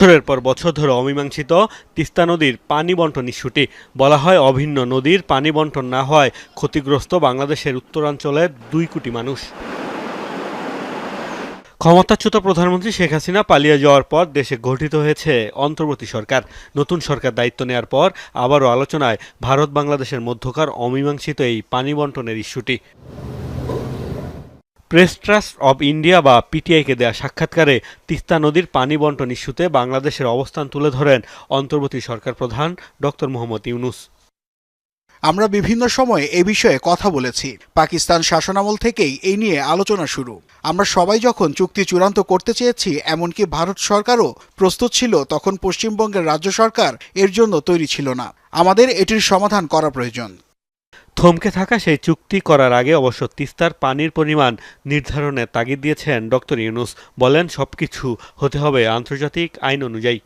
বছরের পর বছর ধরে অমীমাংসিত তিস্তা নদীর পানি বণ্টন ইস্যুটি। বলা হয়, অভিন্ন নদীর পানি বণ্টন না হওয়ায় ক্ষতিগ্রস্ত বাংলাদেশের উত্তরাঞ্চলের 2 কোটি মানুষ। ক্ষমতাচ্যুত প্রধানমন্ত্রী শেখ হাসিনা পালিয়ে যাওয়ার পর দেশে গঠিত হয়েছে অন্তর্বর্তী সরকার। নতুন সরকার দায়িত্ব নেয়ার পর আবারও আলোচনায় ভারত বাংলাদেশের মধ্যকার অমীমাংসিত এই পানি বণ্টনের ইস্যুটি। প্রেস ট্রাস্ট অব ইন্ডিয়া বা পিটিআইকে দেয়া সাক্ষাৎকারে তিস্তা নদীর পানি বণ্টন ইস্যুতে বাংলাদেশের অবস্থান তুলে ধরেন অন্তর্বর্তী সরকার প্রধান ডক্টর মোহাম্মদ ইউনূস। আমরা বিভিন্ন সময়ে এ বিষয়ে কথা বলেছি। পাকিস্তান শাসনামল থেকেই এই নিয়ে আলোচনা শুরু। আমরা সবাই যখন চুক্তি চূড়ান্ত করতে চেয়েছি, এমনকি ভারত সরকারও প্রস্তুত ছিল, তখন পশ্চিমবঙ্গের রাজ্য সরকার এর জন্য তৈরি ছিল না। আমাদের এটির সমাধান করা প্রয়োজন। থমকে থাকা সেই চুক্তি করার আগে অবশ্য তিস্তার পানির পরিমাণ নির্ধারণের তাগিদ দিয়েছেন ডক্টর ইউনূস। বলেন, সবকিছু হতে হবে আন্তর্জাতিক আইন অনুযায়ী।